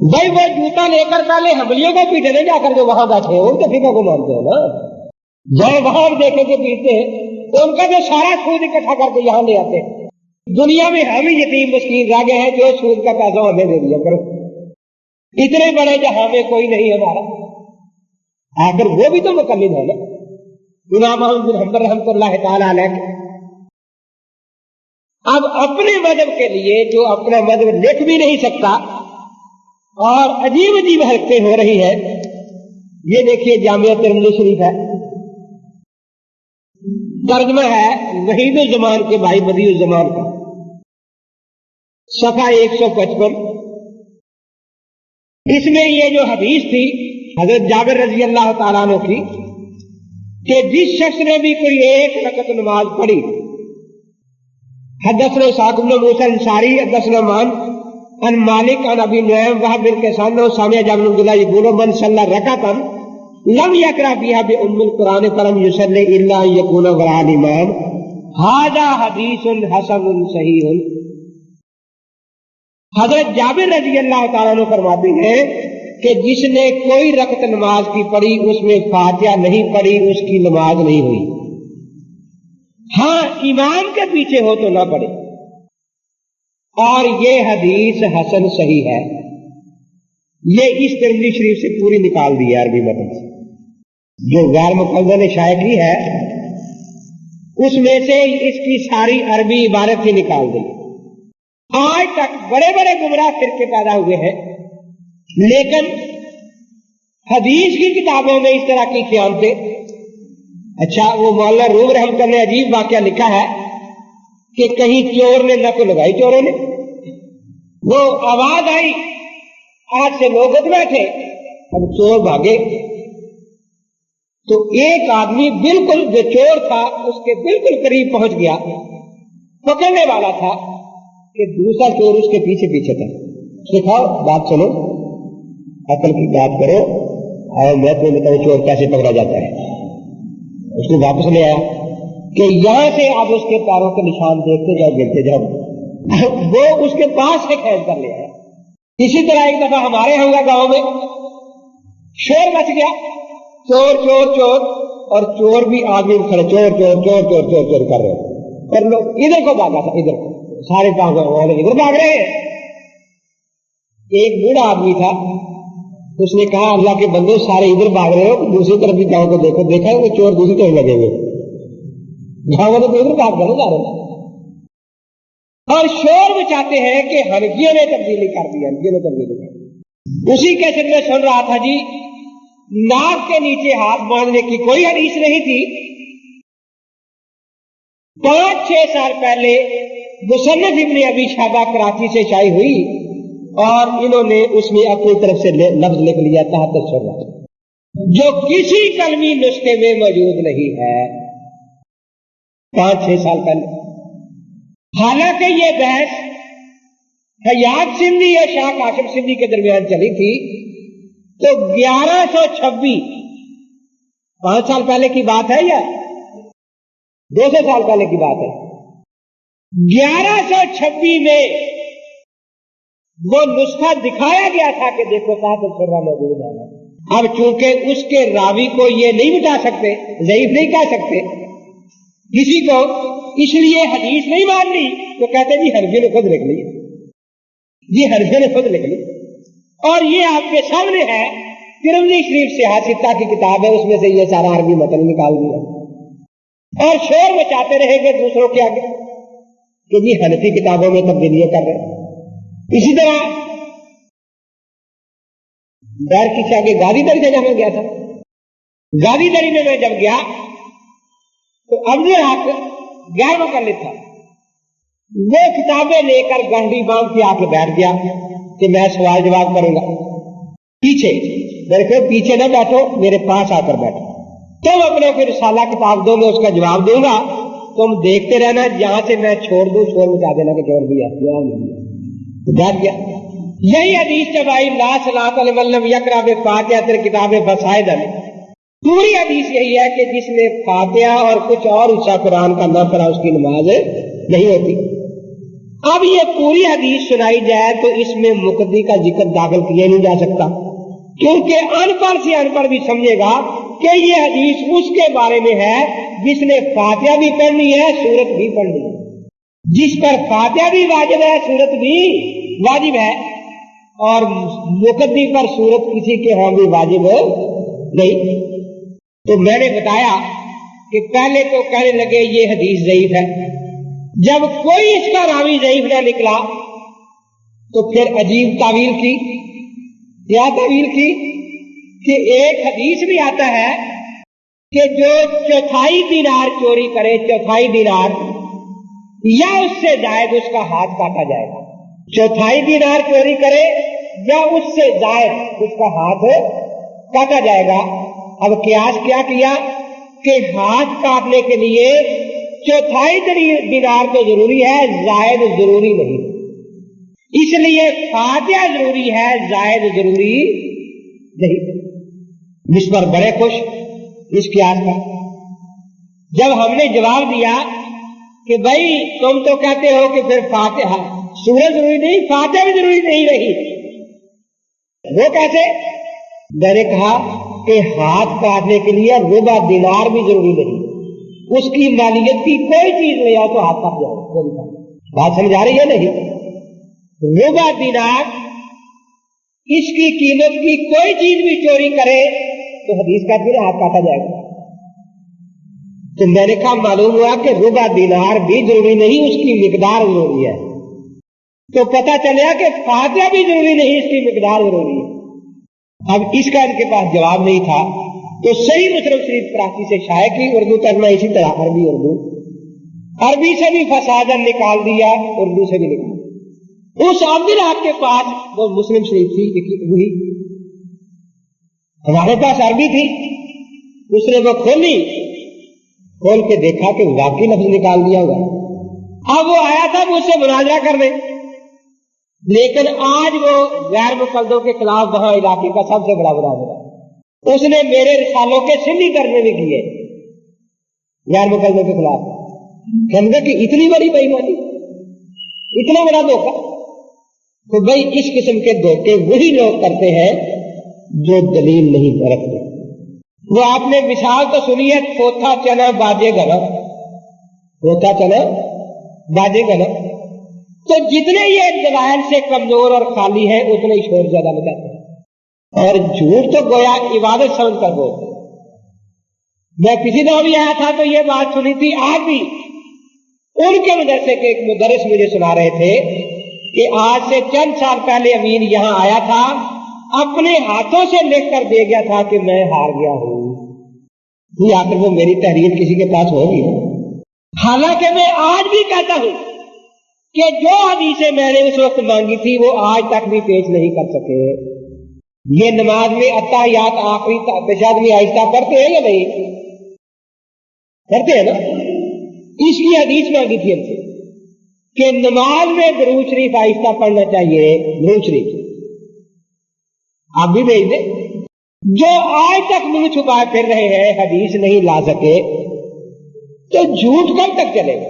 بھائی وہ جوتا لے کر پہلے حملیوں کو پیٹے تھے جا کر جو وہاں بیٹھے ہیں ان کے فقہ کو مانتے ہیں نا. جب وہاں دیکھیں کہ پیٹتے ہیں تو ان کا جو سارا سود اکٹھا کر کے یہاں لے آتے ہیں. دنیا میں ہم ہی یتیم مسکین رہ گئے ہیں جو سود کا پیسہ ہمیں دے دیا کرو. اتنے بڑے جہاں میں کوئی نہیں ہمارا. اگر وہ بھی تو مقلد ہے نا امام احمد بن حنبل رحمۃ اللہ تعالی علیہ. اب اپنے مذہب کے لیے جو اپنا مذہب لکھ بھی نہیں سکتا اور عجیب عجیب حرکتیں ہو رہی ہے. یہ دیکھیے جامعہ ترمذی شریف ہے, ترجمہ ہے وحید الزمان کے بھائی بدیع الزمان کا, صفحہ 155. اس میں یہ جو حدیث تھی حضرت جابر رضی اللہ تعالیٰ عنہ کی کہ جس شخص نے بھی کوئی ایک رکعت نماز پڑھی, حدثنا اسحاق بن موسیٰ الانصاری حدثنا مان عن مالک عن ابی نعیم وهب بن کیسان سامع جابر بن عبداللہ یقول من صلی رکعتا لم یقرأ فیہا بأم القرآن فلم یصلی الا ان یکون وراء الامام ھذا حدیث حسن صحیح. حضرت جابر رضی اللہ تعالیٰ عنہ فرماتے ہیں کہ جس نے کوئی رکعت نماز کی پڑھی اس میں فاتحہ نہیں پڑھی اس کی نماز نہیں ہوئی. ہاں امام کے پیچھے ہو تو نہ پڑھے. اور یہ حدیث حسن صحیح ہے. یہ اس ترمذی شریف سے پوری نکال دی ہے عربی متن سے. جو غیر مقلدہ نے شائع کی ہے اس میں سے اس کی ساری عربی عبارت ہی نکال دی. آج تک بڑے بڑے گمراہ فرقے پیدا ہوئے ہیں لیکن حدیث کی کتابوں میں اس طرح کی خیانتیں. اچھا وہ مولانا روم رحمۃ اللہ نے عجیب واقعہ لکھا ہے کہ کہیں چور نے نقل لگائی, چوروں نے وہ آواز آئی آج سے لوگ اٹھ بیٹھے, اب چور بھاگے تو ایک آدمی بالکل جو چور تھا اس کے بالکل قریب پہنچ گیا, پکڑنے والا تھا کہ دوسرا چور اس کے پیچھے پیچھے تھا. سکھاؤ بات سنو, عقل کی بات کرو اور میں تمہیں بتاؤں چور کیسے پکڑا جاتا ہے. اس کو واپس لے آیا کہ یہاں سے آپ اس کے پیروں کے نشان دیکھتے جاؤ گرتے جاؤ. وہ اس کے پاس سے کھینچ کر لے آیا. اسی طرح ایک دفعہ ہمارے ہوں گاؤں میں شور مچ گیا, چور چور چور, اور چور بھی آدمی کھڑے چور چور چور چور چور چور کر رہے اور لوگ ادھر کو بھاگا تھا, ادھر سارے والے ادھر بھاگ رہے ہیں. ایک بوڑھا آدمی تھا, اس نے کہا اللہ کے بندے سارے ادھر بھاگ رہے ہو دوسری طرف بھی گاؤں کو دیکھو. دیکھا وہ چور دوسری طرف لگے ہوئے, گاؤں والے تو ادھر بھاگ کر جا رہے ہیں اور شور مچاتے ہیں کہ حنفیوں نے تبدیلی کر دی, حنفیوں نے تبدیلی کر دی. اسی کیسٹ میں سن رہا تھا جی ناک کے نیچے ہاتھ باندھنے کی کوئی حدیث نہیں تھی. 5-6 سال پہلے مصنف ابن ابی شیبہ کراچی سے شائع ہوئی اور انہوں نے اس میں اپنی طرف سے لفظ لکھ لیا تحت الشرع جو کسی کلمی نسخے میں موجود نہیں ہے. 5-6 سال پہلے. حالانکہ یہ بحث حیات سندھی اور شاہ قاسم سندھی کے درمیان چلی تھی تو 1126 5 سال پہلے کی بات ہے یا 200 سال پہلے کی بات ہے. 1126 میں وہ نسخہ دکھایا گیا تھا کہ دیکھو تحت الشرع موجود ہے. اب چونکہ اس کے راوی کو یہ نہیں مٹا سکتے, ضعیف نہیں کہہ سکتے کسی کو, اس لیے حدیث نہیں مان لی تو کہتے جی حنفی نے خود لکھ لی, جی حنفی نے خود لکھ لی. اور یہ آپ کے سامنے ہے ترمذی شریف سے حاسطہ کی کتاب ہے, اس میں سے یہ سارا عربی متن نکال دیا اور شور مچاتے رہے گے دوسروں کے آگے کہ جی حنفی کتابوں میں تبدیلیاں کر رہے ہیں. اسی طرح دیر کسی آگے گادی دری سے جب میں گیا تھا, گادی دری میں جب گیا تو عبد الحق غیر مقلد تھا, وہ کتابیں لے کر گنڈی باندھ کے آ کے بیٹھ گیا کہ میں سوال جواب کروں گا. پیچھے میرے کو پیچھے نہ بیٹھو, میرے پاس آ کر بیٹھو, تم اپنے پھر رسالہ کتاب دو, میں اس کا جواب دوں گا, تم دیکھتے رہنا, جہاں سے میں چھوڑ دوں چھوڑ مٹا دینا کہ چھوڑ دیا بیٹھ گیا. یہی حدیث جب آئی لا صلاۃ لمن لم یقرأ بفاتحۃ الکتاب فصاعدا, پوری حدیث یہی ہے کہ جس نے فاتحہ اور کچھ اور حصہ قرآن کا نہ پڑھا اس کی نماز نہیں ہوتی. اب یہ پوری حدیث سنائی جائے تو اس میں مقتدی کا ذکر داخل کیا نہیں جا سکتا، کیونکہ ان پڑھ سے ان پڑھ بھی سمجھے گا کہ یہ حدیث اس کے بارے میں ہے جس نے فاتحہ بھی پڑھنی ہے، سورت بھی پڑھنی ہے، جس پر فاتحہ بھی واجب ہے، سورت بھی واجب ہے، اور مقتدی پر سورت کسی کے ہاں بھی واجب نہیں۔ تو میں نے بتایا کہ پہلے تو کہنے لگے یہ حدیث ضعیف ہے، جب کوئی اس کا راوی ضعیف نہ نکلا تو پھر عجیب تعویل کی۔ کیا تعویل کی؟ کہ ایک حدیث بھی آتا ہے کہ جو چوتھائی دینار چوری کرے، چوتھائی دینار یا اس سے زائد، اس کا ہاتھ کاٹا جائے گا۔ چوتھائی دینار چوری کرے یا اس سے زائد، اس کا ہاتھ کاٹا جائے گا۔ اب قیاس کیا کیا کہ ہاتھ کاٹنے کے لیے چوتھائی دینار تو ضروری ہے، زائد ضروری نہیں، اس لیے فاتحہ ضروری ہے، زائد ضروری نہیں۔ اس پر بڑے خوش اس قیاس کا۔ جب ہم نے جواب دیا کہ بھائی تم تو کہتے ہو کہ پھر فاتحہ سورت ضروری نہیں، فاتحہ بھی ضروری نہیں رہی، وہ کیسے؟ میں نے کہا کہ ہاتھ کاٹنے کے لیے ربع دینار بھی ضروری نہیں، اس کی مالیت کی کوئی چیز لے آؤ تو ہاتھ کاٹ جاؤ۔ بات سمجھا رہی ہے نہیں؟ ربع دینار، اس کی قیمت کی کوئی چیز بھی چوری کرے تو حدیث کہتی ہے ہاتھ کاٹا جائے گا۔ تو میں نے کہا معلوم ہوا کہ ربع دینار بھی ضروری نہیں، اس کی مقدار ضروری ہے۔ تو پتہ چلیا کہ فاتحہ بھی ضروری نہیں، اس کی مقدار ضروری ہے۔ اب اس کا ان کے پاس جواب نہیں تھا تو صحیح مسلم شریف کراچی سے شائع کی، اردو ترجمہ اسی طرح عربی سے بھی فسادن نکال دیا، اردو سے بھی نکال دیا۔ اس عبد الحق کے پاس وہ مسلم شریف تھی، ہمارے پاس عربی تھی، اس نے وہ کھول کے دیکھا کہ واقعی لفظ نکال دیا ہوگا۔ اب وہ آیا تھا مجھ سے مناظرہ کرنے، لیکن آج وہ غیر مقلدوں کے خلاف وہاں علاقے کا سب سے بڑا مناظرہ ہے۔ اس نے میرے رسالوں کے سندھی ترجمے بھی کیے غیر مقلدوں کے خلاف۔ کہنے کہ اتنی بڑی بےایمانی، اتنا بڑا دھوکہ۔ تو بھائی اس قسم کے دھوکے وہی لوگ کرتے ہیں جو دلیل نہیں رکھتے۔ وہ آپ نے مثال تو سنی ہے، تھوتھا چنا باجے گنا، تھوتھا چنا باجے گنا۔ تو جتنے یہ دلائل سے کمزور اور خالی ہیں اتنے ہی شور زیادہ مچاتے ہیں، اور جھوٹ تو گویا عبادت سمجھ کر بولتے ہیں۔ میں کسی دفعہ بھی آیا تھا تو یہ بات سنی تھی، آج بھی ان کے مدرسے کے ایک مدرس مجھے سنا رہے تھے کہ آج سے چند سال پہلے امین یہاں آیا تھا، اپنے ہاتھوں سے لکھ کر دے گیا تھا کہ میں ہار گیا ہوں۔ یہ آخر وہ میری تحریر کسی کے پاس ہوگی؟ حالانکہ میں آج بھی کہتا ہوں کہ جو حدیثیں میں نے اس وقت مانگی تھی وہ آج تک بھی پیش نہیں کر سکے۔ یہ نماز میں اتحیات آخری تشہد میں آہستہ پڑھتے ہیں یا نہیں؟ کرتے ہیں نا؟ اس کی حدیث مانگی تھی ہم سے کہ نماز میں درود شریف آہستہ پڑھنا چاہیے، درود شریف آپ بھی بھیج دیں۔ جو آج تک منہ چھپائے پھر رہے ہیں، حدیث نہیں لا سکے، تو جھوٹ کب تک چلے گا؟